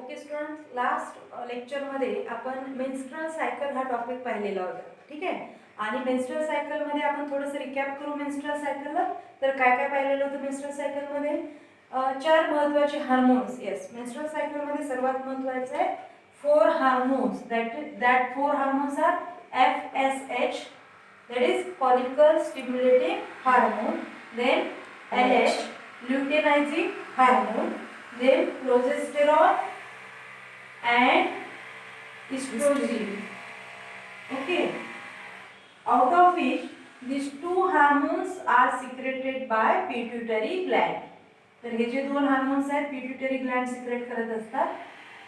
Okay students, last लेक्चरमध्ये आपण menstrual cycle हा टॉपिक पाहिलेला होता. ठीक आहे. आणि मेन्स्ट्रुअल सायकलमध्ये आपण थोडंसं रिकॅप करू. मेन्स्ट्रुअल सायकलला तर काय काय पाहिलेलं होतं मेन्स्ट्रुअल सायकलमध्ये? 4 महत्त्वाचे हार्मोन्स. येस, मेन्स्ट्रुअल सायकलमध्ये सर्वात महत्त्वाचं आहे 4 hormones. That 4 hormones are FSH, that is follicle stimulating hormone, then LH, luteinizing hormone, then progesterone and estrogen. Okay, out of which these 2 hormones are secreted by pituitary gland. तर हे जे 2 hormones आहेत pituitary Gland secrete करत असतात.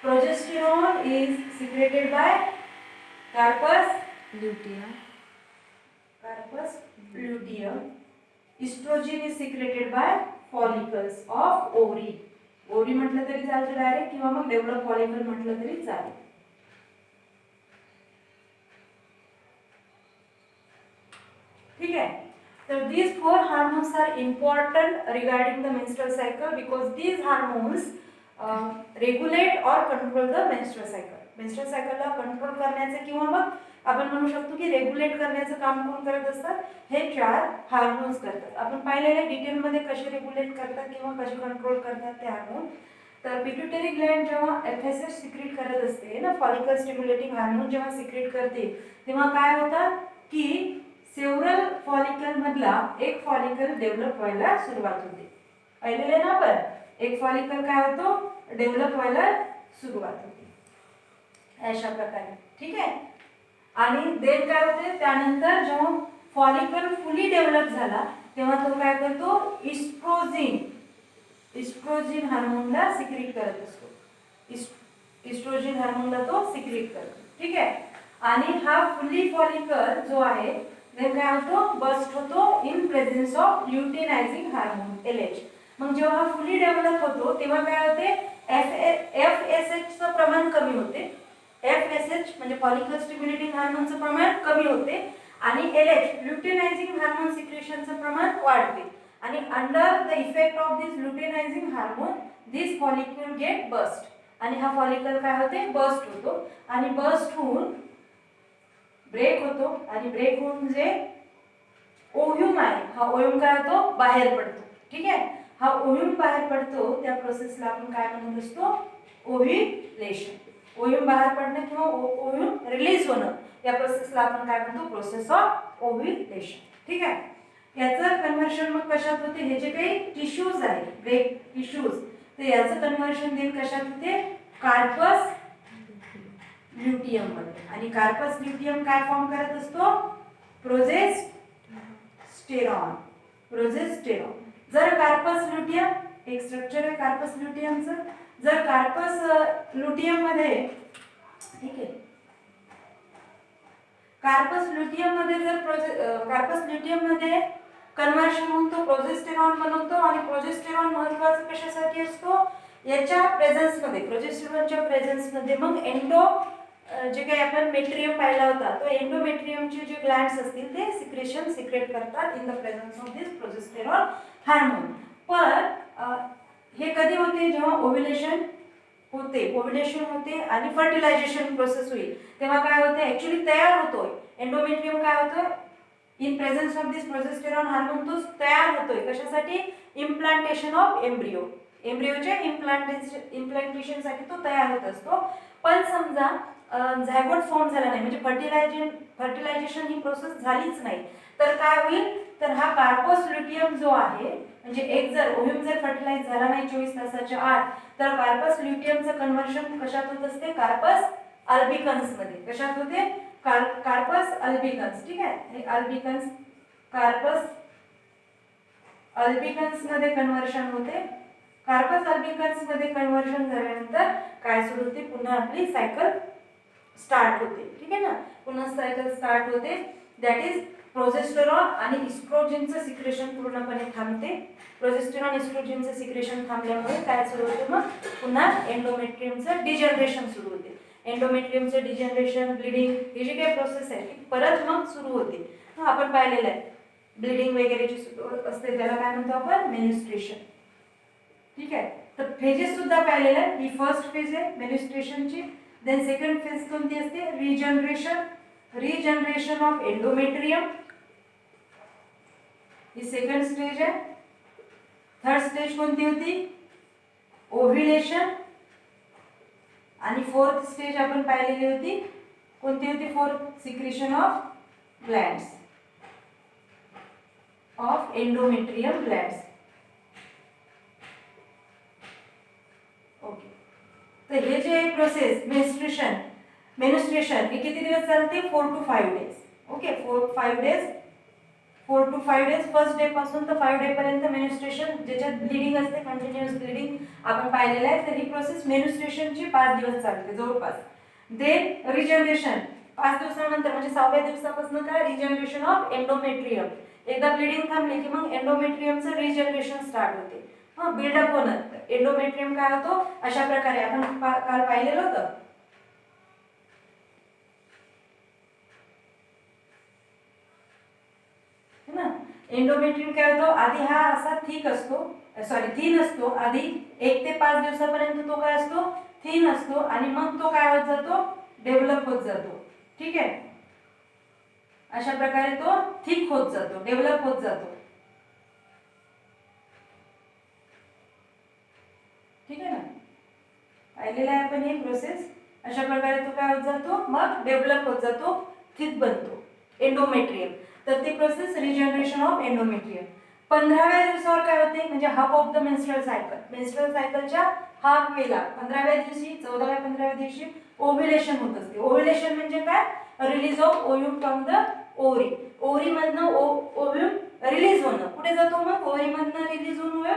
Progesterone is secreted by corpus luteum. Estrogen is secreted by follicles of ovary. Ovary म्हटलं तरी चालतं direct, किंवा मग डेव्हलप फॉलिकल म्हटलं तरी चालेल. ठीक आहे. तर these 4 hormones are important regarding the menstrual cycle because these hormones regulate or control the menstrual cycle. menstrual cycle ला कंट्रोल करण्याचे किंवा मग आपण म्हणू शकतो की रेग्युलेट करण्याचं काम कोण करत असतात? हे 4 हार्मोन्स करतात. आपण पाहिलेले डिटेलमध्ये कसे रेग्युलेट करतात किंवा कसे कंट्रोल करतात ते हार्मोन. तर पिट्युटरी ग्लँड जेव्हा FSH सिक्रेट करत असते ना, फॉलिकल स्टिम्युलेटिंग हार्मोन जेव्हा सिक्रेट करते, तेव्हा काय होतं की सेव्हरल फॉलिकल मधला एक फॉलिकल डेव्हलप व्हायला सुरुवात होते. पाहिलेले ना आपण, एक फॉलिकल काय होतो? डेव्हलप व्हायला सुरुवात होते अशा प्रकारे. ठीक आहे. आणि देन काय होते, त्यानंतर जेव्हा फॉलिकल फुली डेव्हलप झाला तेव्हा तो काय करतो? इस्ट्रोजन हार्मोनला सिक्रेट करत असतो. इस्ट्रोजन हार्मोनला तो सिक्रेट करतो. ठीक आहे. आणि हा फुली फॉलिकल जो आहे देन काय होतो? बस्ट होतो in presence of luteinising hormone LH. मग जेव्हा हा फुली डेव्हलप होतो तेव्हा काय होते? FSH चं प्रमाण कमी होते. FSH म्हणजे फॉलिकल स्टिम्युलेटिंग हार्मोनचं प्रमाण कमी होते आणि LH ल्युटिनायझिंग हार्मोन सिक्रेशनचं प्रमाण वाढते. आणि under the effect of this luteinizing hormone this follicle get burst. आणि हा फॉलिकल काय होते? बस्ट होतो. आणि बस्ट होऊन ब्रेक होतो. आणि ब्रेक होऊन जे ओव्ह्यूम आहे, हा ओव्ह्यूम काय होतो? बाहेर पडतो. ठीक आहे. हा ओव्ह्यूम बाहेर पडतो, त्या प्रोसेसला आपण काय म्हणत असतो? ओव्ह्युलेशन. ओव्ह्यूम बाहेर पडणं किंवा ओव्ह्यूम रिलीज होणं, या प्रोसेसला आपण काय म्हणतो? Process of ovulation. ठीक आहे. याचं कन्व्हर्शन मग कशात होते? हे जे काही टिश्यूज आहेत, ब्रेक टिश्यूज, तर याचं कन्व्हर्शन देन कशात होते? कार्पस ल्यूटियम मध्ये. आणि कार्पस ल्यूटियम काय फॉर्म करत असतो? प्रोजेस्टेरॉन. जर कार्पस ल्यूटियम एक स्ट्रक्चर आहे कार्पस ल्यूटियमचं, जर कार्पस ल्यूटियम मध्ये, ठीक आहे, कार्पस ल्यूटियम मध्ये जर कार्पस ल्यूटियम मध्ये कन्व्हर्शन होऊन तो प्रोजेस्टेरॉन बनवतो. आणि प्रोजेस्टेरॉन महत्त्वाचं कशासाठी असतो? याच्या प्रेझेन्स मध्ये, प्रोजेस्टेरॉनच्या प्रेझेन्स मध्ये मग एंडो जे काही आपण मेट्रियम पाहिला होता, तो एंडोमेट्रियमचे जे ग्लँड्स असतील ते सिक्रेशन सिक्रेट करतात in the presence of this progesterone hormone. पण हे कधी होते? जेव्हा ओव्ह्युलेशन होते आणि फर्टिलायझेशन प्रोसेस होईल तेव्हा काय होते? ऍक्च्युली तयार होतोय एंडोमेट्रियम. काय होतं? In presence of this progesterone hormone तो तयार होतोय. कशासाठी? Implantation of embryo. एम्ब्रियोच्या इम्प्लांटेशनसाठी तो तयार होत असतो. पण समजा झायगोट फॉर्म झाला नाही, म्हणजे फर्टिलायझेशन ही प्रोसेस झालीच नाही, तर काय होईल? तर हा कार्पस ल्यूटियम जो आहे, म्हणजे एक जर ओव्ह्यूम जर फर्टिलाइज झाला नाही 24 तासाच्या आत, तर कार्पस ल्यूटियमचं कन्व्हर्शन कशात होत असते? कार्पस अल्बिकन्स मध्ये. कशात होते? Corpus albicans. ठीक आहे. हे अल्बिकन्स, कार्पस अल्बिकन्स मध्ये कन्व्हर्शन होते. कार्पस अल्बिकन्स मध्ये कन्व्हर्शन झाल्यानंतर काय सुरू होते? पुन्हा आपली सायकल स्टार्ट होते. ठीक आहे ना. पुन्हा सायकल स्टार्ट होते. दॅट इज प्रोजेस्टेरॉन आणि इस्ट्रोजनचं सिक्रेशन पूर्णपणे थांबते. प्रोजेस्टेरॉन इस्ट्रोजनचं सिक्रेशन थांबल्यामुळे काय सुरू होते? मग पुन्हा एंडोमेट्रियमचं डिजनरेशन सुरू होते. एंडोमेट्रियमचं डिजनरेशन, ब्लिडिंग, हे जे काही प्रोसेस आहे ती परत मग सुरू होते. आपण पाहिलेलं आहे ब्लिडिंग वगैरे जी असते त्याला काय म्हणतो आपण? मेन्स्ट्रुएशन. ठीक आहे. तर फेजेस सुद्धा पाहिलेले आहेत. ही फर्स्ट फेज आहे मेन्स्ट्रुएशनची. देन सेकंड फेज कोणती असते? Regeneration of endometrium, he second stage आहे. थर्ड स्टेज कोणती होती? ओव्ह्युलेशन. आणि फोर्थ स्टेज आपण पाहिलेली होती, कोणती होती fourth? Secretion of glands, of endometrium glands. Okay. तर हे जे प्रोसेस मेन्स्ट्रुएशन हे किती दिवस चालते? 4 to 5 days. Okay, 4 to 5 days. First day पासून तर 5 डे पर्यंत मेन्स्ट्रुएशन, ज्याच्यात ब्लिडिंग असते, कंटिन्युअस ब्लिडिंग आपण पाहिलेलं आहे. तर ही प्रोसेस मेन्स्ट्रुएशनची 5 दिवस चालते जवळपास. देन रिजनरेशन 5 दिवसानंतर म्हणजे 6व्या दिवसापासून काय? Regeneration of endometrium. एकदा ब्लिडिंग थांबली की मग एंडोमेट्रियमचं रिजनरेशन स्टार्ट होते. बिल्डअप होणं. एंडोमेट्रियम काय होतो? अशा प्रकारे आपण काल पाहिलेलं होतं. एंडोमेट्रियम काय होतो? आधी हा असा थिन असतो. आधी 1 ते 5 दिवसापर्यंत तो काय असतो? थिन असतो. आणि मग तो काय होत जातो? डेव्हलप होत जातो. ठीक आहे, अशा प्रकारे तो थिक होत जातो, डेव्हलप होत जातो. ठीक आहे ना, पाहिलेलं आहे आपण ही प्रोसेस. अशा प्रकारे तो काय होत जातो? मग डेव्हलप होत जातो, थिक बनतो एंडोमेट्रियम. तर ती प्रोसेस रिजनरेशन ऑफ एंडोमेट्रियम. 15व्या दिवसावर काय होते? म्हणजे half of the menstrual cycle. Menstrual सायकलच्या हाफ वेला 15व्या दिवशी, 14व्या 15व्या दिवशी ओव्ह्युलेशन होत असते. ओव्ह्युलेशन म्हणजे काय? Release of ovum from the ovary. Ovary मधनं ओव्ह्यूम रिलीज होणं. कुठे जातो मग? ओव्हरी मधनं रिलीज होऊन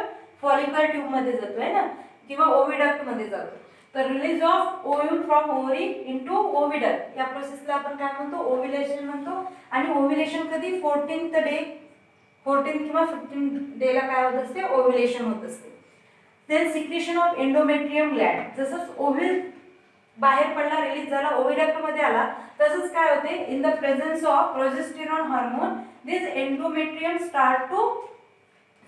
फॉलिकल ट्यूब मध्ये जातो आहे ना, किंवा ओव्हिडक्ट मध्ये जातो. तर release of ovum from ovary into oviduct, या प्रोसेसला आपण काय म्हणतो? ओव्ह्युलेशन म्हणतो. आणि ओव्ह्युलेशन कधी? 14th डे, 14 किंवा 15 डेला काय होत असते? ओव्ह्युलेशन होत असते. Then secretion of endometrium gland. जसंच ओव्ह्यूल बाहेर पडला, रिलीज झाला, ओव्हिडक्ट मध्ये आला, तसंच काय होते? In the presence of progesterone hormone this endometrium start to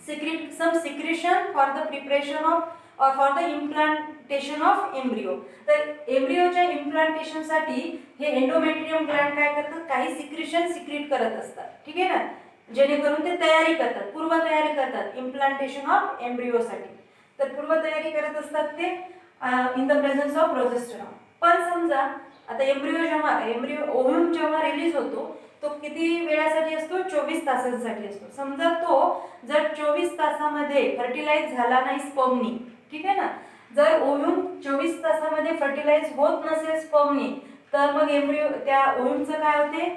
secrete some secretion for the preparation of or for the implantation of embryo. तर एम्ब्रियोच्या इम्प्लांटेशन साठी हे एंडोमेट्रियम ग्लँड काय करतात? काही सिक्रेशन सिक्रेट करत असतात. ठीक आहे ना, जेणेकरून ते तयारी करतात, पूर्व तयारी करतात इम्प्लांटेशन ऑफ एम्ब्रियोसाठी. तर पूर्व तयारी करत असतात ते in the presence of progesterone. पण समजा आता एम्ब्रियो ओव्ह्यूम जेव्हा रिलीज होतो, तो किती वेळासाठी असतो? 24 तासांसाठी असतो. समजा तो जर 24 तासामध्ये फर्टिलाइज झाला नाही स्पर्मनी, ठीक आहे ना, जर ओव्ह्यूम 24 तासामध्ये फर्टिलाइज होत नसेल स्पर्मनी, तर मग एम्ब्रियो त्या ओव्ह्यूमचं काय होते?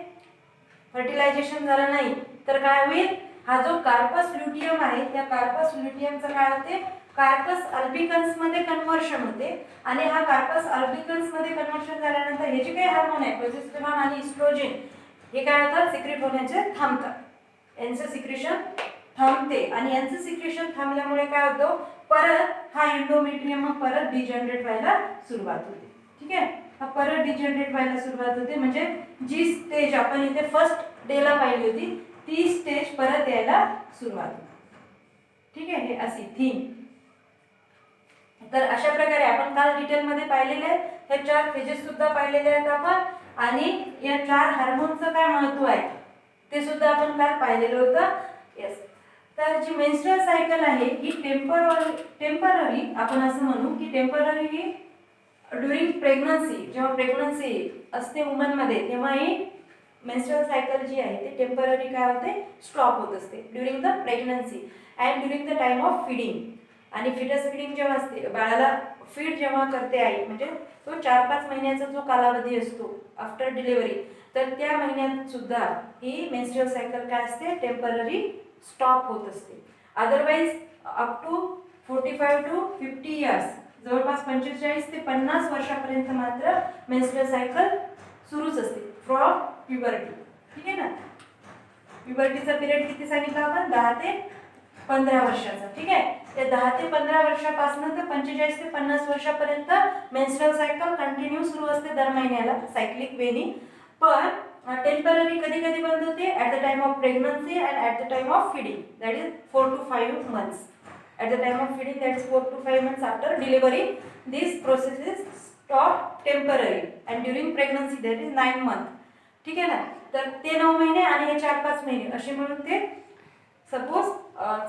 फर्टिलायझेशन झालं नाही तर काय होईल? हा जो कार्पस ल्युटियम आहे, त्या कार्पस ल्युटियमचं काय होते? कार्पस अल्बिकन्स मध्ये कन्व्हर्शन होते. आणि हा कार्पस अल्बिकन्स मध्ये कन्व्हर्शन झाल्यानंतर हे जे काही हार्मोन आहे प्रोजेस्टेरॉन आणि इस्ट्रोजन, हे काय होतात? सिक्रेट होण्याचे थांबतात. यांचं सिक्रेशन थांबते. आणि यांचं सिक्रेशन थांबल्यामुळे काय होतं? परत हा एंडोमेट्रियम परत डिजनरेट व्हायला सुरुवात होते. ठीक आहे, हा परत डिजनरेट व्हायला सुरुवात होते. म्हणजे जी स्टेज आपण इथे फर्स्ट डेला पाहिली होती, ती स्टेज परत यायला सुरुवात होते. ठीक आहे, हे अशी थीम. तर अशा प्रकारे आपण काल डिटेलमध्ये पाहिलेले आहेत. हे 4 फेजेस सुद्धा पाहिलेले आहेत आपण. आणि या 4 हार्मोनचं काय महत्व आहे ते सुद्धा आपण काल पाहिलेलं होतं. येस, तर जी मेन्स्ट्रुअल सायकल आहे ही टेम्पररी आपण असं म्हणू की टेम्पररी ही ड्युरिंग प्रेग्नन्सी, जेव्हा प्रेग्नन्सी असते वुमनमध्ये, तेव्हा ही मेन्स्ट्रुअल सायकल जी आहे ते टेम्पररी काय होते? स्टॉप होत असते during the pregnancy and during the time of feeding. आणि फिटस फीडिंग जेव्हा असते, बाळाला फीड जेव्हा करते आई, म्हणजे तो 4-5 महिन्याचा जो कालावधी असतो आफ्टर डिलिव्हरी, तर त्या महिन्यात सुद्धा ही मेन्स्ट्रुअल सायकल काय असते? टेम्पररी स्टॉप होत असते. Otherwise up to 45 to 50 years, जवळपास 45 ते 50 वर्षापर्यंत मात्र मेन्स्ट्रुअल सायकल सुरूच असते फ्रॉम प्युबर्टी. ठीक आहे ना, प्युबर्टीचा पिरियड किती सांगितला आपण? 10 ते 15 वर्षाचा. ठीक आहे, त्या 10 ते 15 वर्षापासून तर 45 ते 50 वर्षापर्यंत मेन्स्ट्रुअल सायकल कंटिन्यू सुरू असते दर महिन्याला सायक्लिक वेनी. पण टेम्पररी कधी कधी बंद होते at the time of pregnancy and at the time of feeding, that is 4 to 5 months. At the time of feeding, that is 4 to 5 months after delivery, this process is stop temporary, and during pregnancy that is 9 months. ठीक आहे ना. तर ते 9 महिने आणि हे 4-5 महिने असे म्हणून ते सपोज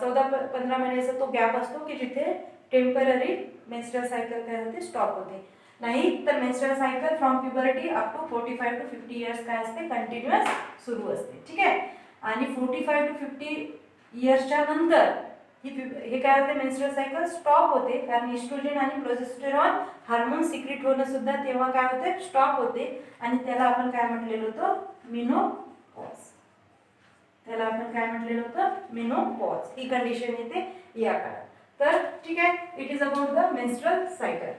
14-15 महिन्याचा तो गॅप असतो की जिथे टेम्पररी मेन्स्ट्रुअल सायकल काय होते, स्टॉप होते. नाही तर menstrual cycle from puberty up to 45 to 50 years काय असते, कंटिन्युअस सुरू असते. ठीक आहे. आणि 45 to 50 इयर्सच्या नंतर हे काय होते, मेन्स्ट्रुअल सायकल स्टॉप होते, कारण इस्ट्रोजन आणि प्रोजेस्टेरॉन हार्मोन सिक्रेट होणं सुद्धा तेव्हा काय होते, स्टॉप होते. आणि त्याला आपण काय म्हटलेलं होतं, मेनोपॉज. त्याला आपण काय म्हटलेलं होतं, मेनोपॉज. ही कंडिशन येते या काळात. तर ठीक आहे, it is about the menstrual cycle.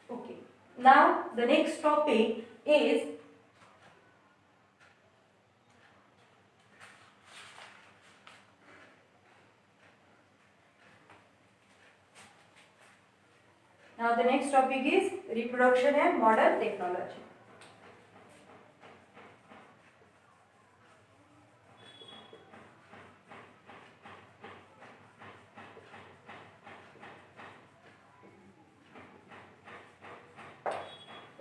Okay. Now the next topic is reproduction and modern technology.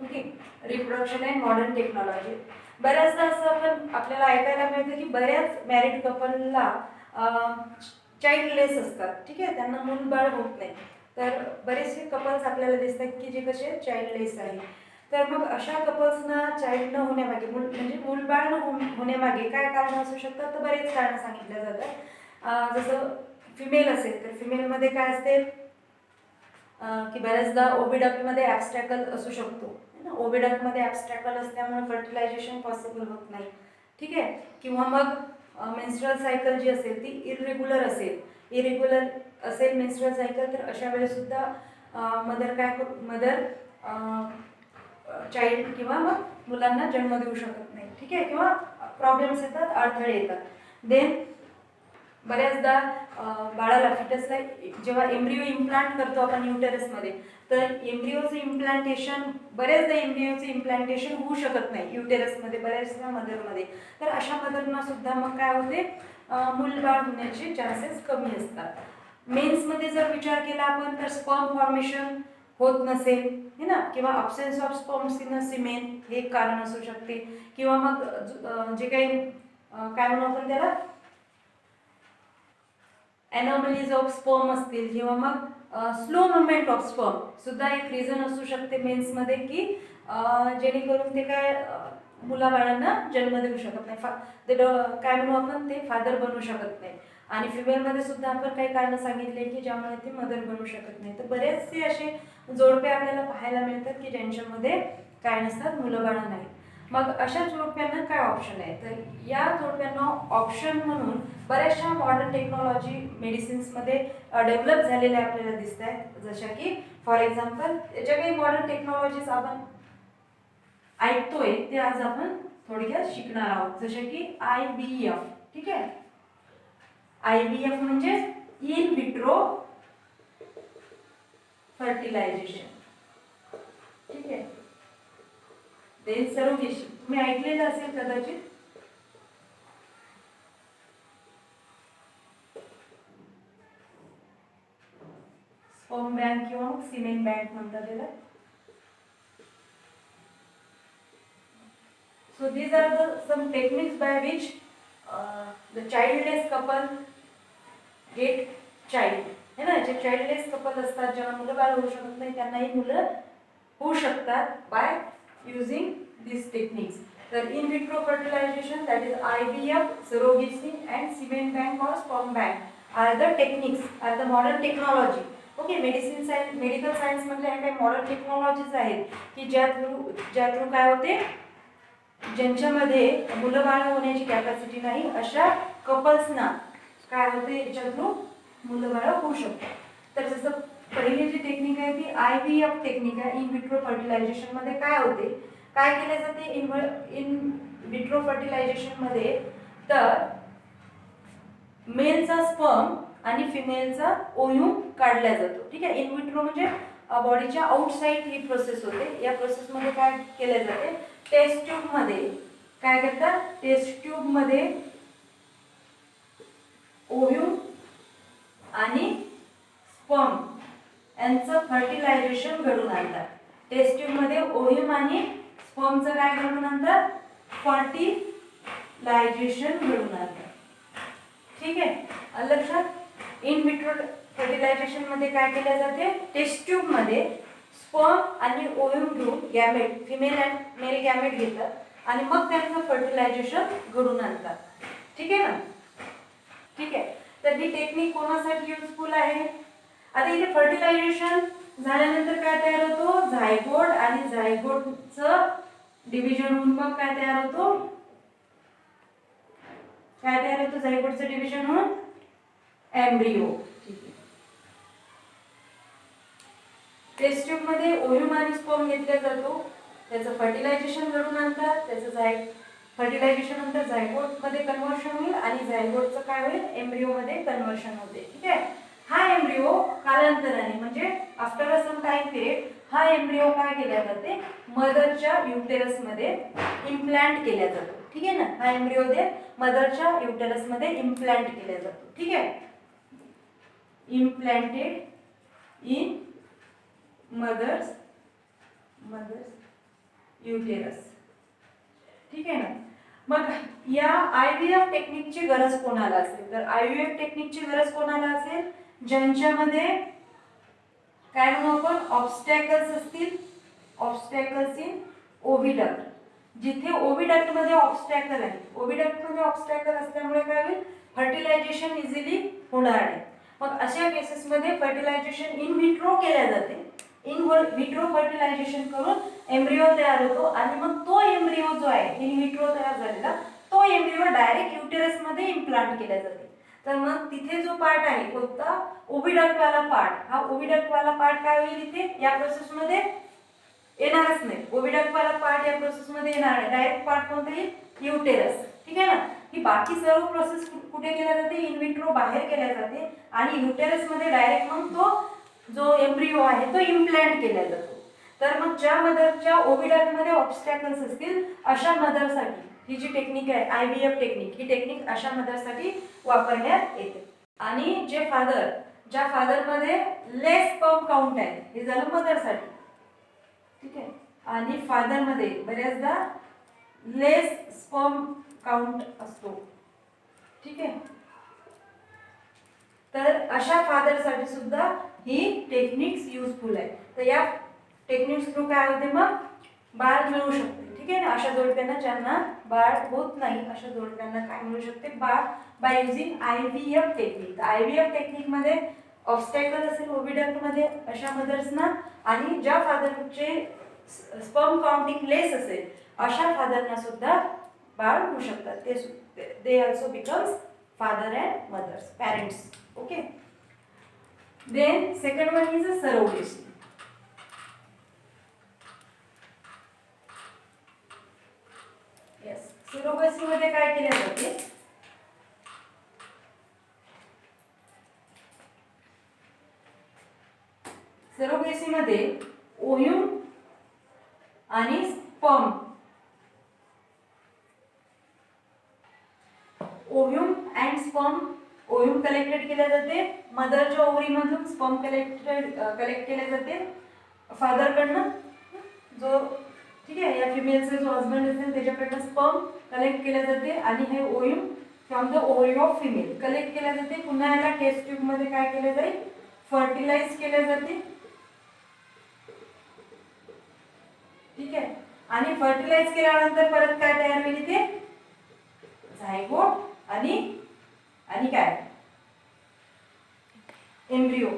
Okay, reproduction and modern technology. बऱ्याचदा असं आपल्याला ऐकायला मिळतं की बऱ्याच मॅरिड कपलला चाइल्डलेस असतात. ठीक आहे, त्यांना मूलबाळ होत नाही. तर बरेचसे कपल्स आपल्याला दिसतात की जे कसे चाइल्डलेस आहे. तर मग अशा कपल्सना चाइल्ड न होण्यामागे म्हणजे मूलबाळ न होण्यामागे काय कारण असू शकतात, तर बरेच कारणं सांगितल्या जातात. जसं फिमेल असेल तर फिमेलमध्ये काय असते की बऱ्याचदा ओव्हिडक्टमध्ये ॲब्स्ट्रॅकल असू शकतो. ओव्हिडक्टमध्ये ॲब्स्ट्रॅकल असल्यामुळे फर्टिलायझेशन पॉसिबल होत नाही. ठीक आहे. किंवा मग मेन्स्ट्रुअल सायकल जी असेल ती इरेग्युलर असेल मेन्स्ट्रुअल सायकल, तर अशा वेळेस सुद्धा मदर चाइल्ड किंवा मग मुलांना जन्म देऊ शकत नाही. ठीक आहे. किंवा प्रॉब्लेम्स येतात, अडथळे येतात. देन बऱ्याचदा बाळाला फिटसला जेव्हा एम्ब्रिओ इम्प्लांट करतो आपण युटेरसमध्ये, तर बऱ्याचदा एम्ब्रिओचं इम्प्लांटेशन होऊ शकत नाही युटेरसमध्ये, बऱ्याचदा मदरमध्ये. तर अशा मदरना सुद्धा मग काय होते, मूलबाळ होण्याचे चान्सेस कमी असतात. मेन्समध्ये जर विचार केला आपण तर स्पर्म फॉर्मेशन होत नसेल है ना, किंवा absence of sperms in semen हे एक कारण असू शकते. किंवा मग जे काही काय म्हणू आपण त्याला एनॉमलीज ऑफ स्पर्म असतील, किंवा मग स्लो मुवमेंट ऑफ स्पर्म सुद्धा एक रिझन असू शकते मेन्समध्ये, की जेणेकरून ते काय मुलाबाळांना जन्म देऊ शकत नाही, ते काय म्हणू आपण ते फादर बनू शकत नाही. आणि फिमेलमध्ये सुद्धा आपण काही कारणं सांगितले की ज्यामुळे ते मदर बनू शकत नाही. तर बरेचसे असे जोडपे आपल्याला पाहायला मिळतात की ज्यांच्यामध्ये काय नसतात, मुलंबाळं नाही. मग अशा जोडप्यांना काय ऑप्शन आहे, तर या जोडप्यांना ऑप्शन म्हणून बऱ्याचशा मॉडर्न टेक्नॉलॉजी मेडिसिन्समध्ये डेव्हलप झालेल्या आपल्याला दिसत आहेत. जशा की फॉर एक्झाम्पल ज्या काही मॉडर्न टेक्नॉलॉजीज आपण ऐकतोय ते आज आपण थोडक्यात शिकणार आहोत. जसे की IVF. ठीक आहे. IVF म्हणजे इन विट्रो फर्टिलायझेशन. ठीक आहे. देन सरोगेसी तुम्ही ऐकलेलं असेल कदाचित. स्पर्म बँक किंवा सिमेन बँक म्हणतात त्याला. So these are the some techniques by which the childless couple get child. है ना, जे चाइल्डलेस कपल असतात, ज्यांना मुलं बाळ होऊ शकत नाही, त्यांनाही मुलं होऊ शकतात बाय युझिंग दिस टेक्निक्स. तर in vitro fertilization, that is IVF, surrogacy and semen bank और sperm bank are the techniques, are the modern technology. Okay, medical science मधल्या काही मॉडर्न टेक्नॉलॉजीज आहेत की ज्या थ्रू काय होते, ज्यांच्यामध्ये मुलं बाळ होण्याची कॅपॅसिटी नाही अशा कपल्सना काय होते, याच्या थ्रू मुलं बाळ होऊ शकतात. तर जसं पहिली जी टेक्निक आहे ती IVF टेक्निक आहे. इन विट्रो फर्टिलायझेशन मध्ये काय होते, काय केले जाते इन विट्रो फर्टिलायझेशन मध्ये, तर मेलचा स्पर्म आणि फिमेलचा ओव्ह्यूम काढला जातो. ठीक आहे. इन विट्रो म्हणजे बॉडीच्या आउटसाइड ही प्रोसेस होते. या प्रोसेस मध्ये काय केले जाते, टेस्ट ट्यूब मध्ये काय करतात, टेस्ट ट्यूब मध्ये ओव्ह्यूम आणि स्पर्म यांचं फर्टिलायझेशन घडून आणतात. टेस्ट ट्यूब मध्ये ओव्ह्यूम आणि स्पर्मचं काय घडून आणतात, फर्टिलायझेशन घडून आणतात. ठीक आहे. लक्षात. इन विट्रो फर्टिलायझेशन मध्ये काय केले जाते, टेस्ट ट्यूब मध्ये स्पर्म आणि ओव्ह्यूम घेऊन gamete, female and mail gamete घेतात आणि मग त्यांचं फर्टिलायझेशन घडून आणतात. ठीक आहे ना. ठीक आहे. तर ही टेक्निक कोणासाठी युजफुल आहे. आता इथे फर्टिलायझेशन झाल्यानंतर काय तयार होतो, झायगोट, आणि झायगोटचं डिव्हिजन होऊन मग काय तयार होतो, काय तयार होतो, झायगोटचं डिव्हिजन होऊन एम्ब्रियो. टेस्ट ट्यूब मध्ये ओव्ह्यूम आणि स्पर्म घेतला जातो, त्याचं फर्टिलायझेशन घडून आणतात, त्याचं फर्टिलायझेशन नंतर झायगोट मध्ये कन्व्हर्शन होईल आणि झायगोटचं काय होईल, एम्ब्रियो मध्ये कन्व्हर्शन होते. ठीक आहे. हा एम्ब्रियो कालांतराने म्हणजे after a some time period हा एम्ब्रियो काय केला जाते, मदरच्या युटेरस मध्ये इम्प्लांट केला जातो. ठीक आहे ना. हा एम्ब्रियो मदरच्या युटेरस मध्ये इम्प्लांट केला जातो. ठीक आहे. Implanted in mother's uterus. ठीक आहे ना. मग या IVF टेक्निकची गरज कोणाला असेल, तर IVF टेक्निकची गरज कोणाला असेल, ज्यांच्यामध्ये काय म्हणू आपण, ऑब्स्टॅकल्स असतील, ऑब्स्टॅकल्स इन ओव्हिडक्ट. जिथे ओव्हिडक्ट मध्ये ऑब्स्टॅकल आहे, ओव्हिडक्ट मध्ये ऑब्स्टॅकल असल्यामुळे काय होईल, फर्टिलायझेशन इझिली होणार नाही. मग अशा केसेस मध्ये फर्टिलायझेशन इन विट्रो केल्या जाते. इन विट्रो फर्टिलायझेशन करून एम्ब्रियो तयार होतो आणि मग तो एम्ब्रियो जो आहे इन विट्रो तयार झालेला, तो एम्ब्रियो डायरेक्ट युटेरस मध्ये इम्प्लांट केला जाते. तर मग तिथे जो पार्ट आहे कोणता, ओव्हिडक्ट वाला पार्ट, हा ओव्हिडक्ट वाला पार्ट काय होईल, इथे या प्रोसेस मध्ये येणारच नाही. ओव्हिडक्ट वाला पार्ट या प्रोसेस मध्ये येणार नाही. डायरेक्ट पार्ट कोणता येईल, युटेरस. ठीक आहे ना. ही बाकी सर्व प्रोसेस कुठे केल्या जाते, इन विट्रो बाहेर केल्या जाते आणि युटेरस मध्ये डायरेक्ट मग तो जो एम्ब्रियो आहे तो इम्प्लांट केला जातो. तर मग ज्या मदरच्या ओव्हिडक्ट मध्ये ऑब्स्टॅकल्स असतील अशा मदरसाठी ही जी टेक्निक आहे IVF टेक्निक, ही टेक्निक अशा मदरसाठी वापरण्यात येते. आणि ज्या फादर मध्ये लेस स्पर्म काउंट आहे, हे झालं मदरसाठी. ठीक आहे. आणि फादर मध्ये बऱ्याचदा लेस स्पर्म काउंट असतो. ठीक आहे. तर अशा फादरसाठी सुद्धा ही टेक्निक्स युजफुल आहे. तर या टेक्निक्स थ्रू काय होते, मग बाळ मिळू शकते. ठीक आहे ना. अशा जोडप्यांना ज्यांना बाळ होत नाही अशा जोडप्यांना काय मिळू शकते, बाळ, by using IVF technique. IVF technique मध्ये ऑब्स्टॅकल असेल ओव्हिडक्ट मध्ये अशा मदर्सना, आणि ज्या फादरचे स्पर्म काउंटिंग लेस असेल अशा फादरना सुद्धा बाळ होऊ शकतात. They also becomes father and mothers, parents. Okay. Then second one is a surrogacy. Yes, surrogacy मध्ये काय केले जाते, surrogacy मध्ये ओव्ह्यूम आणि स्पर्म, ओव्ह्यूम अँड स्पर्म, ओव्ह्यूम कलेक्टेड केले जाते मदरच्या ओव्हरी मधून, स्पर्म कलेक्ट केले जाते फादर कडनं, जो ठीक आहे या फिमेलचा जो हस्बंड असेल त्याच्याकडनं स्पर्म कलेक्ट केले जाते आणि हे ovum from the ovary of female collect केले जाते. पुन्हा याला टेस्ट ट्यूब मध्ये काय केले जाईल, फर्टिलाइज केले जाते. ठीक आहे. आणि फर्टिलाइज केल्यानंतर परत काय तयार होईल, इथे झायगोट आणि काय, एम्ब्रियो.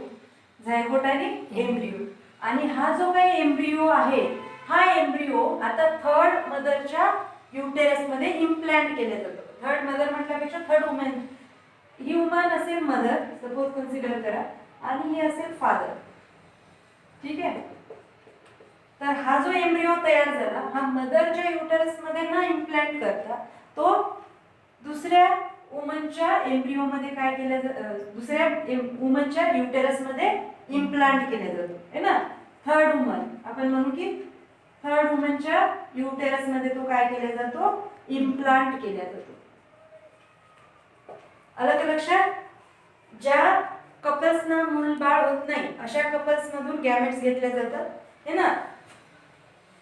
झायगोट आणि एम्ब्रियो. आणि हा जो काही एम्ब्रियो आहे, हा एम्ब्रियो आता थर्ड मदरच्या युटेरस मध्ये इम्प्लांट केला जातो. थर्ड मदर म्हटल्यापेक्षा थर्ड वुमन, ही वुमन असेल मदर, सपोज कन्सिडर करा, आणि ही असेल फादर. ठीक आहे. तर हा जो एम्ब्रिओ तयार झाला हा मदरच्या युटरस मध्ये न इम्प्लांट करता तो दुसऱ्या वुमनच्या एम्ब्रिओ मध्ये काय केलं दुसऱ्या वुमनच्या युटेरस मध्ये इम्प्लांट केला जातो है ना. थर्ड वुमन आपण म्हणू की थर्ड वुमनच्या युटेरस मध्ये तो काय केला जातो इम्प्लांट केला जातो. अलग लक्षात. ज्या कपल्सना मूल बाळ होत नाही अशा कपल्स मधून गॅमेट्स घेतले जातात है ना.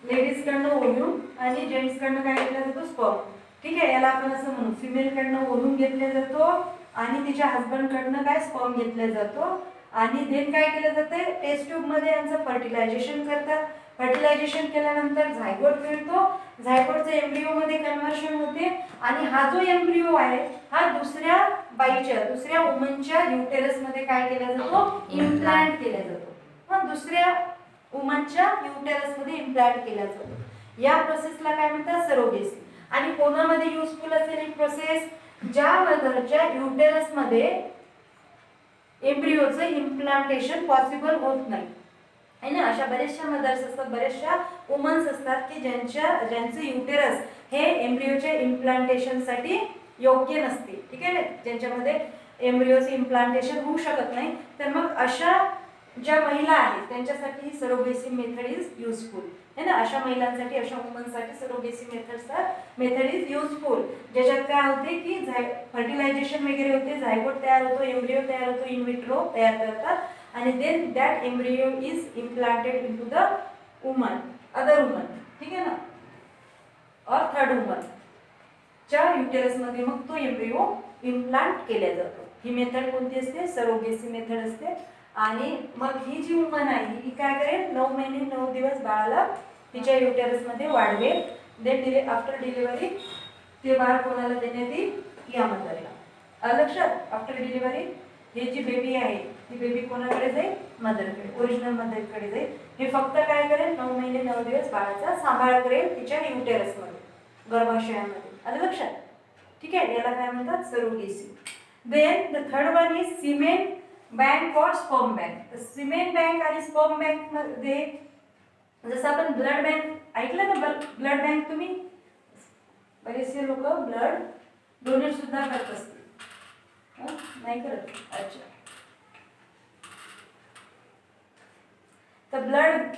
लेडीज कडनं ओव्ह्यूम आणि जेंट्स कडनं काय घेतला जातो स्पर्म. ठीक आहे. याला आपण असं म्हणू फिमेल कडनं ओव्ह्यूम घेतला जातो आणि तिच्या हस्बंड कडनं काय स्पर्म घेतला जातो आणि देन काय केलं जाते टेस्ट ट्यूब मध्ये यांचं फर्टिलायझेशन करतात. फर्टिलायझेशन केल्यानंतर झायगोट मिळतो. झायगोटचं एम्ब्रिओ मध्ये कन्व्हर्शन होते आणि हा जो एम्ब्रिओ आहे हा दुसऱ्या बाईच्या दुसऱ्या वुमनच्या युटेरस मध्ये काय केला जातो इम्प्लांट केला जातो. हा दुसऱ्या वुमनच्या युटेरस मध्ये इम्प्लांट केला जातो. या प्रोसेसला काय म्हणतात सरोगेसी. आणि कोणामध्ये युजफुल असेल ही प्रोसेस ज्या मदरच्या युटेरस मध्ये एम्ब्रिओचं इम्प्लांटेशन पॉसिबल होत नाही है ना. अशा बरेचशा मदर्स असतात बरेचशा वुमन्स असतात की ज्यांचं युटेरस हे एम्ब्रिओच्या इम्प्लांटेशनसाठी योग्य नसते. ठीक आहे. ज्यांच्यामध्ये एम्ब्रिओचे इम्प्लांटेशन होऊ शकत नाही तर मग अशा ज्या महिला आहेत त्यांच्यासाठी ही सरोगेसी मेथड इज युजफुल है ना. अशा महिलांसाठी अशा वुमन्ससाठी सरोगेसी मेथड इज युजफुल. ज्याच्यात काय होते की फर्टिलायझेशन वगैरे होते झायगोट तयार होतो एम्ब्रिओ तयार होतो इन विट्रो तयार करतात आणि then that embryo is implanted into the woman other woman. ठीक आहे ना. और थर्ड वुमन च्या युटेरस मध्ये मग तो एम्ब्रिओ इम्प्लांट केला जातो. ही मेथड कोणती असते सरोगेसी मेथड असते. आणि मग ही जी वुमन आहे ही काय करेल 9 महिने 9 दिवस बाळाला तिच्या युटेरस मध्ये वाढवेल. देन आफ्टर डिलिव्हरी ते बाळ कोणाला देण्यात येईल या मदरला. लक्षात. आफ्टर डिलिव्हरी हे जी बेबी आहे ती बेबी कोणाकडे जाईल मदरकडे ओरिजिनल मदरकडे जाईल. हे फक्त काय करेल 9 महिने 9 दिवस बाळाचा सांभाळ करेल तिच्या युटेरस मध्ये गर्भाशयामध्ये. आलं लक्षात. ठीक आहे. याला काय म्हणतात surrogacy. Then the third one is semen bank और स्पर्म बँक. सिमेन बँक आणि स्पर्म बँक मध्ये जसं आपण ब्लड बँक ऐकलं ना ब्लड बँक तुम्ही बरेचसे लोक ब्लड डोनेट सुद्धा करत असतील नाही करत. अच्छा. तर ब्लड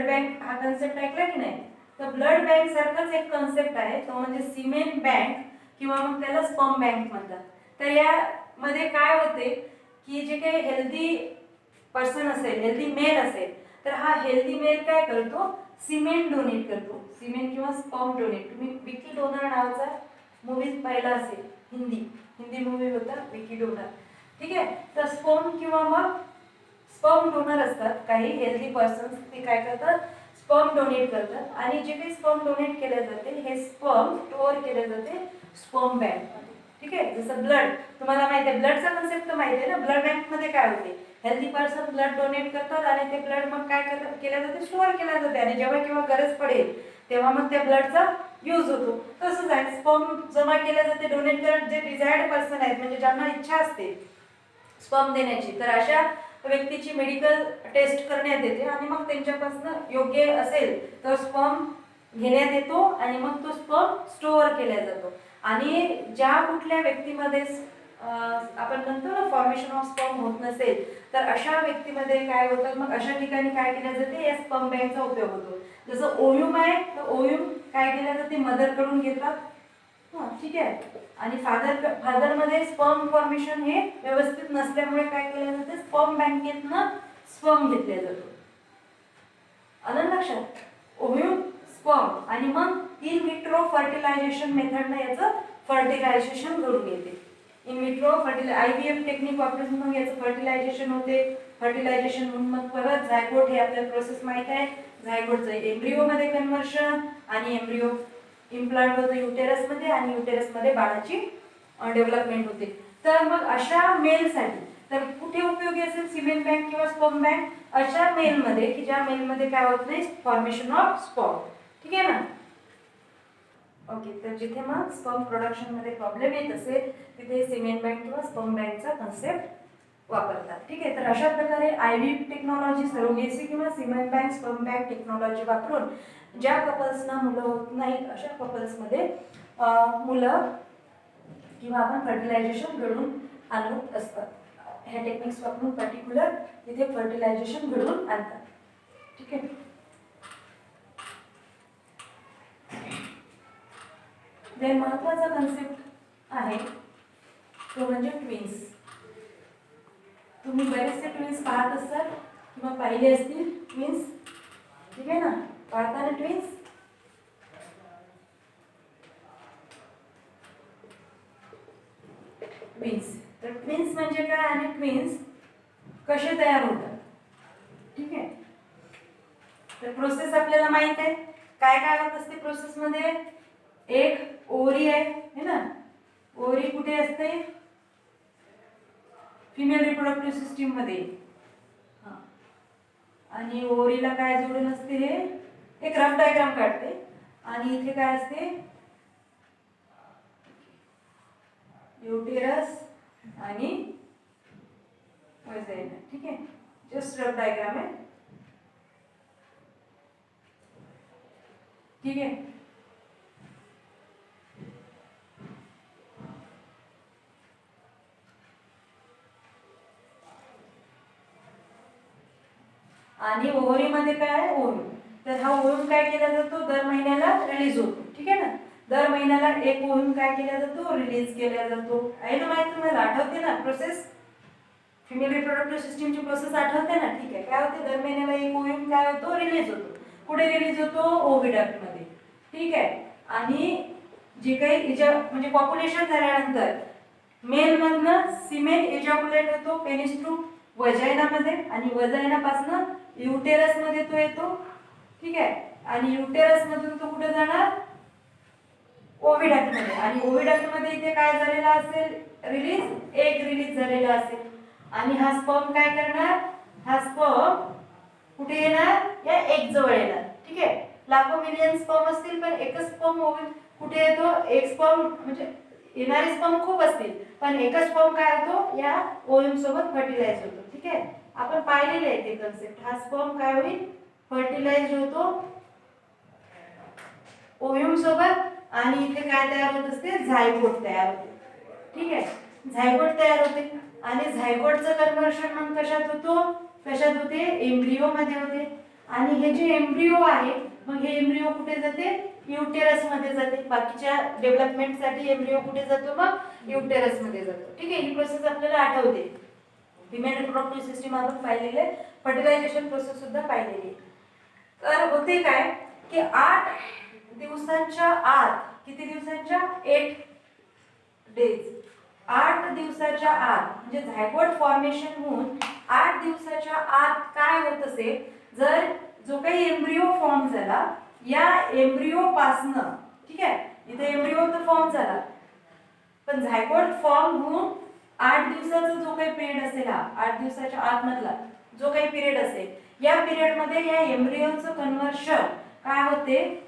बँक हा कन्सेप्ट ऐकला की नाही. तर ब्लड बँक सारखाच एक कन्सेप्ट आहे तो म्हणजे सिमेन बँक किंवा मग त्याला स्पर्म बँक म्हणतात. तर यामध्ये काय होते की जे काही हेल्दी पर्सन असेल हेल्दी मेल असेल तर हा हेल्दी मेल काय करतो सिमेंट डोनेट करतो. सिमेंट किंवा स्पर्म डोनेट. तुम्ही विकी डोनर नावाचा मूवी पाहिला असेल हिंदी मूवी होता विकी डोनर. ठीक आहे. तर स्पर्म किंवा मग स्पर्म डोनर असतात काही हेल्दी पर्सन्स ते काय करतात स्पर्म डोनेट करतात आणि जे काही स्पर्म डोनेट केले जाते हे स्पर्म स्टोअर केले जाते स्पर्म बँक. ठीक आहे. जसं ब्लड तुम्हाला माहिती आहे ब्लडचा कन्सेप्ट तर माहिती आहे ना. ब्लड बँक मध्ये काय होते हेल्दी पर्सन ब्लड डोनेट करतात आणि ते ब्लड मग काय केलं जाते स्टोअर केलं जाते आणि जेव्हा केव्हा गरज पडेल तेव्हा मग त्या ब्लडचा यूज होतो. तसंच आहे स्पर्म जमा केले जाते डोनेट करत जे डिझायर्ड पर्सन आहेत म्हणजे ज्यांना इच्छा असते स्पर्म देण्याची तर अशा व्यक्तीची मेडिकल टेस्ट करण्यात येते आणि मग त्यांच्यापासून योग्य असेल तर स्पर्म घेण्यात येतो आणि मग तो स्पर्म स्टोअर केला जातो. आणि ज्या कुठल्या व्यक्तीमध्ये आपण म्हणतो ना फॉर्मेशन ऑफ स्पर्म होत नसेल तर अशा व्यक्तीमध्ये काय होतं मग अशा ठिकाणी काय केलं जाते या स्पर्म बँकचा उपयोग होतो. जसं ओव्ह्यूम आहे तर ओव्ह्यूम काय केलं जाते मदरकडून घेतात. ठीक आहे. आणि फादरमध्ये स्पर्म फॉर्मेशन हे व्यवस्थित नसल्यामुळे काय केलं जाते स्पर्म बँकेतनं स्पर्म घेतला जातो. आलं लक्षात. ओव्ह्यूम स्पर्म आणि मग इन विट्रो फर्टिलायझेशन मेथडनं याचं फर्टिलायझेशन करून येते. इन विट्रो IVF टेक्निक वापरून मग याचं फर्टिलायझेशन होते. फर्टिलायझेशन म्हणून मग परत झायगोट हे आपल्याला प्रोसेस माहित आहे. झायगोटचं एम्ब्रिओ मध्ये कन्व्हर्शन आणि एम्ब्रिओ इम्प्लांट होतं युटेरस मध्ये आणि युटेरस मध्ये बाळाची डेव्हलपमेंट होते. तर मग अशा मेलसाठी तर कुठे उपयोगी असेल सिमेन बँक किंवा स्पर्म बँक अशा मेलमध्ये की ज्या मेलमध्ये काय होत नाही फॉर्मेशन ऑफ स्पर्म. ठीक आहे ना. ओके. तर जिथे मग स्पर्म प्रोडक्शन मध्ये प्रॉब्लेम येत असेल तिथे सिमेन बँक किंवा स्पर्म बँकचा कन्सेप्ट वापरतात. ठीक आहे, तर अशा प्रकारे IVF टेक्नॉलॉजी, सरोगेसी किंवा सीमेन बँक, स्पर्म बँक टेक्नॉलॉजी वापरून ज्या कपल्सना मुलं होत नाहीत अशा कपल्समध्ये मुलं किंवा आपण फर्टिलायझेशन घडून आणत असतात. ह्या टेक्निक्स वापरून पर्टिक्युलर तिथे फर्टिलायझेशन घडून आणतात. ठीक आहे. देन महत्त्वाचा कन्सेप्ट आहे तो म्हणजे ट्विन्स. तुम्ही बरेचसे ट्विन्स पाहत असाल किंवा पाहिले असतील ट्विन्स. ठीक आहे ना, पाहताना ट्विन्स. ट्विन्स, तर ट्विन्स म्हणजे काय आणि ट्विन्स कसे तयार होतात. ठीक आहे, तर प्रोसेस आपल्याला माहित आहे. काय काय होत असते प्रोसेसमध्ये. एक ओव्हरी आहे है ना. ओव्हरी कुठे असते, फिमेल रिप्रोडक्टिव्ह सिस्टीम मध्ये. आणि ओव्हरीला काय जोडून असते, हे एक रफ डायग्राम काढते. आणि इथे काय असते, युटेरस आणि वजाइना. ठीक आहे, जस्ट रफ डायग्राम आहे. ठीक आहे, आणि ओव्हरी मध्ये काय ओव्हम. तर हा ओव्हम काय केला जातो, दर महिन्याला रिलीज होतो. ठीक आहे ना, दर महिन्याला एक ओव्हम काय केला जातो, रिलीज केला जातो. आहे ना माहिती तुम्हाला, आठवते ना प्रोसेस, फिमेल रिप्रोडक्टिव्ह सिस्टीमची प्रोसेस आठवते ना. ठीक आहे, काय होते, दर महिन्याला एक ओव्हम काय होतो, रिलीज होतो. कुठे रिलीज होतो, ओव्हिडक्ट मध्ये. ठीक आहे, आणि जे काही म्हणजे पॉप्युलेशन झाल्यानंतर मेल मधनं सिमेन एजॅक्युलेट होतो पेनिस थ्रू वजाइना मध्ये, आणि वजाइना पासून युटेरस मध्ये तो येतो. ठीक आहे, आणि युटेरस मधून तो कुठे जाणार, ओव्हिडक्ट मध्ये. आणि ओव्हिडक्ट मध्ये इथे काय झालेला असेल, रिलीज, एग रिलीज झालेला असेल. आणि हा स्पर्म काय करणार, हा स्पर्म कुठे येणार, या एग जवळ येणार. ठीक आहे, लाखो मिलियन स्पर्म असतील पण एकच स्पर्म कुठे येतो, एक स्पर्म म्हणजे येणारे स्पर्म खूप असतील पण एकच स्पर्म काय होतो, या ओव्हम सोबत फर्टिलाइज होतो. ठीक आहे, आपण पाहिलेले आहे ते कन्सेप्ट. हा स्पर्म काय होईल, फर्टिलाइज होतो ओव्हम सोबत. आणि इथे काय तयार होत असते, झायगोट तयार होते. ठीक आहे, झायगोट तयार होते. आणि झायगोटचं कन्व्हर्शन मग कशात होतो, कशात होते, एम्ब्रिओ मध्ये होते. आणि हे जे एम्ब्रिओ आहे, मग हे एम्ब्रिओ कुठे जाते, युटेरस मध्ये जाते. बाकीच्या डेव्हलपमेंट साठी एम्ब्रिओ कुठे जातो, मग युटेरस मध्ये जातो. ठीक आहे, ही प्रोसेस आपल्याला आठवते. फिमेल रिप्रोडक्टिव्ह सिस्टीम आपण पाहिलेले, फर्टिलायझेशन प्रोसेस सुद्धा पाहिलेली. तर होते काय की 8 दिवसांच्या आत, किती दिवसांच्या, 8 डेज, 8 दिवसाच्या आत म्हणजे झायगोट फॉर्मेशन होऊन 8 दिवसाच्या आत काय होत असेल, जर जो काही एम्ब्रिओ फॉर्म झाला, या एम्ब्रिओ पासनं, ठीक आहे, इथे एम्ब्रिओ तर फॉर्म झाला पण झायगोट फॉर्म होऊन 8 दिवसाचा जो काही पिरियड असेल, हा 8 दिवसाच्या आत मधला जो काही पिरियड असेल, या पिरियड मध्ये या एम्ब्रिओचं कन्व्हर्शन काय होते,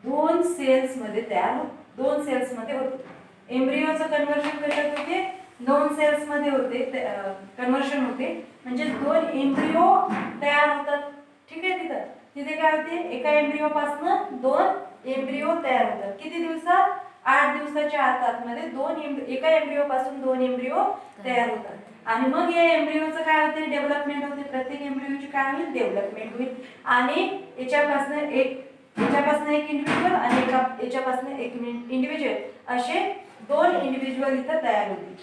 2 सेल्स मध्ये तयार होते. 2 सेल्स मध्ये होते. एम्ब्रिओचं कन्व्हर्शन कशात होते, 2 सेल्स मध्ये होते, कन्व्हर्शन होते. म्हणजे 2 एम्ब्रिओ तयार होतात. ठीक आहे, तिथे काय होते, एका एम्ब्रिओ पासून 2 एम्ब्रिओ तयार होतात. किती दिवसात, 8 दिवसाच्या आतमध्ये एका एम्ब्रिओ पासून 2 एम्ब्रिओ तयार होतात. आणि मग या एम्ब्रिओचं काय होते, डेव्हलपमेंट होते. प्रत्येक एम्ब्रिओची काय होईल, डेव्हलपमेंट होईल. आणि याच्यापासून एक इंडिव्हिज्युअल आणि याच्यापासून एक इंडिव्हिज्युअल असे 2 इंडिव्हिज्युअल इथं तयार होतील.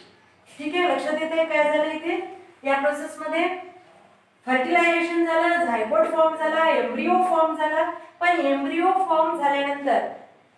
ठीक आहे, लक्षात येते काय झालं इथे, या प्रोसेस मध्ये फर्टिलायझेशन झालं, झायगोट फॉर्म झाला, एम्ब्रिओ फॉर्म झाला. पण एम्ब्रिओ फॉर्म झाल्यानंतर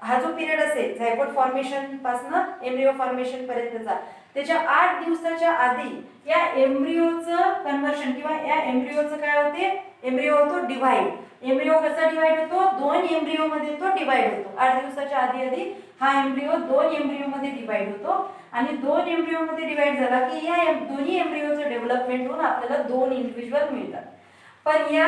हा जो पिरियड असेल झायगोट फॉर्मेशन पासून एम्ब्रिओ फॉर्मेशन पर्यंतचा, त्याच्या 8 दिवसाच्या आधी या एम्ब्रिओचं कन्व्हर्शन किंवा या एम्ब्रिओचं काय होते, एम्ब्रिओ होतो डिवाइड. एम्ब्रिओ कसा डिवाइड होतो, 2 एम्ब्रिओ मध्ये तो डिवाइड होतो. 8 दिवसाच्या आधी हा एम्ब्रिओ 2 एम्ब्रिओ मध्ये डिवाइड होतो. आणि 2 एम्ब्रिओ मध्ये डिवाइड झाला की या दोन्ही एम्ब्रिओचं डेव्हलपमेंट होऊन आपल्याला 2 इंडिव्हिज्युअल मिळतात. पण या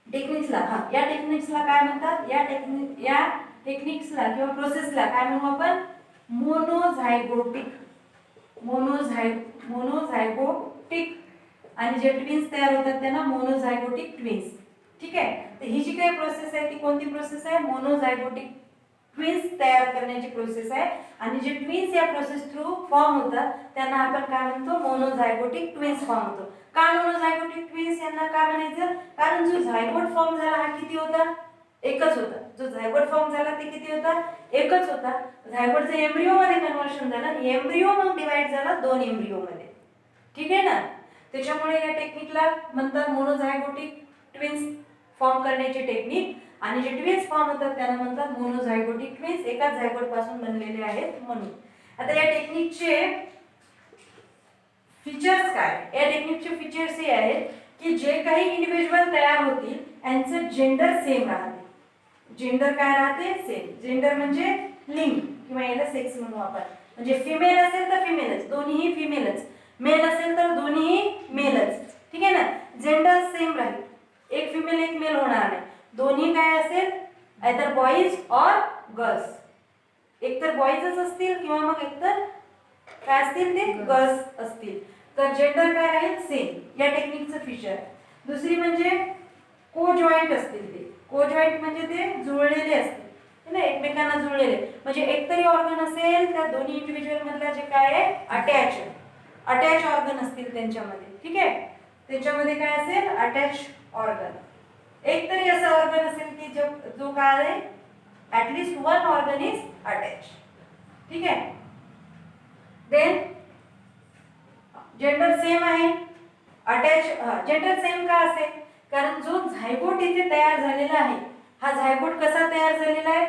टेक्निक्सला काय म्हणतात, या टेक्निक्सला किंवा प्रोसेसला काय म्हणू आपण, मोनोझायगोटिक झायगोटिक आणि जे ट्विन्स तयार होतात त्यांना मोनोझायगोटिक ट्विन्स. ठीक आहे. तर ही जी काही प्रोसेस आहे ती कोणती प्रोसेस आहे? मोनोझायगोटिक ट्विन्स तयार करण्याची प्रोसेस आहे. आणि जे ट्विन्स या प्रोसेस थ्रू फॉर्म होतात त्यांना आपण काय म्हणतो? मोनोझायगोटिक ट्विन्स फॉर्म होतो. का मोनोझायगोटिक ट्विन्स यांना का म्हणायचं? कारण जो झायगोट फॉर्म झाला हा किती होता? एकच होता. जो झायगोट फॉर्म झाला ते किती होता? एकच होता. झायगोटचं एम्ब्रिओ मध्ये कन्वर्शन झालं, एम्ब्रिओ मग डिवाइड झाला 2 एम्ब्रिओ मध्ये. ठीक आहे ना. त्याच्यामुळे या टेक्निकला म्हणतात मोनोझायगोटिक ट्विन्स फॉर्म करण्याची टेक्निक. आणि जे ट्विन्स फॉर्म होतात त्यांना म्हणतात मोनोझायगोटिक ट्विन्स, एकाच झायगोट पासून बनलेले आहेत म्हणून. आता या टेक्निकचे फीचर्स काय? या टेक्निकचे फीचर्स हे आहेत की जे काही इंडिव्हिज्युअल तयार होतील यांचं जेंडर सेम राहते. जेंडर काय राहते? सेम. जेंडर म्हणजे लिंग किंवा याला सेक्स म्हणू आपण. म्हणजे फिमेल असेल तर फिमेलच, दोन्हीही फिमेलच. मेल असेल तर दोन्हीही मेलच. ठीक आहे ना. जेंडर सेम राहील, एक फिमेल एक मेल होणार नाही. दोन्ही काय असेल? Either boys or girls. एकतर बॉईजच असतील किंवा मग एकतर काय असतील? ते गर्ल्स असतील. तर जेंडर काय राहील? सेम. या टेक्निकचं फीचर. दुसरी म्हणजे को जॉईंट असतील. ते को जॉईंट म्हणजे ते जुळलेले असतील ना, एकमेकांना जुळलेले. म्हणजे एकतरी ऑर्गन असेल त्या दोन्ही इंडिव्हिज्युअल मधला जे काय आहे अटॅच ऑर्गन असतील त्यांच्यामध्ये. ठीक आहे. त्याच्यामध्ये काय असेल? Attach organ. एकतरी असं ऑर्गन असेल की जो काय आहे at least one organ is attach. ठीक आहे. देन जेंडर सेम आहे. अटॅच जेंडर सेम का असेल? कारण जो झायगोट इथे तयार झालेला आहे हा झायगोट कसा तयार झालेला आहे?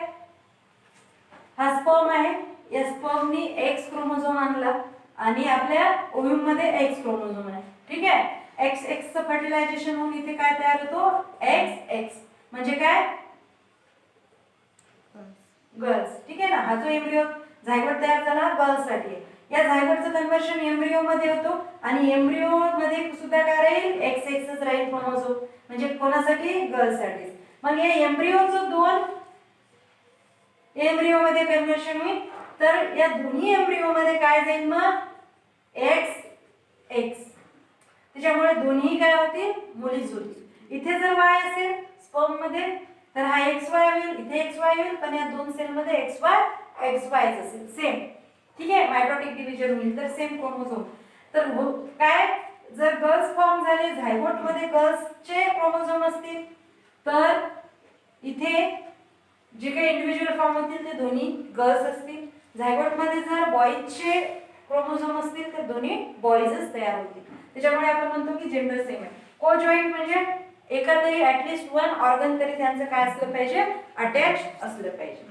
हा स्पर्म आहे. या स्पर्मनी एक्स क्रोमोझोम आणला आणि आपल्या ओव्ह्यूम मध्ये एक्स क्रोमोझोम आहे. ठीक आहे. एक्स एक्स चं फर्टिलायझेशन होऊन इथे काय तयार होतो? एक्स एक्स म्हणजे काय? गर्ल्स. ठीक आहे ना. हा जो एम्ब्रिओ झायगोट तयार झाला गर्ल्स साठी आहे. या झायगोटचं कन्वर्शन एम्ब्रिओ मध्ये होतो आणि एम्ब्रिओ मध्ये सुद्धा काय राहील? एक्स एक्सच राहील क्रोमोझोम. म्हणजे कोणासाठी? गर्ल्स साठी. मग या एम्ब्रिओचं 2 एम्ब्रिओ मध्ये कन्वर्शन होईल. तर या दोन्ही एम्ब्रिओ मध्ये काय जाईल मग? X x. त्याच्यामुळे दोन्ही काय होतील? मुलीच होतील. इथे जर वाय असेल स्पर्म मध्ये तर हा एक्स वाय होईल, इथे एक्स वाय होईल. पण या दोन सेल मध्ये एक्स वाय असेल सेम. ठीक आहे. मायटोटिक डिव्हिजन होईल तर सेम क्रोमोझोम. तर काय जर गर्ल्स फॉर्म झाले, झायगोट मध्ये गर्ल्सचे क्रोमोझोम असतील तर इथे जे काही इंडिव्हिज्युअल फॉर्म होतील ते दोन्ही गर्ल्स असतील. झायगोट मध्ये जर बॉईजचे क्रोमोझोम असतील तर दोन्ही बॉईजच तयार होतील. त्याच्यामुळे आपण म्हणतो की जेंडर सेम आहे. को जॉईंट म्हणजे एखादही ऍटलीस्ट वन ऑर्गन तरी त्यांचं काय असलं पाहिजे? अटॅच असलं पाहिजे.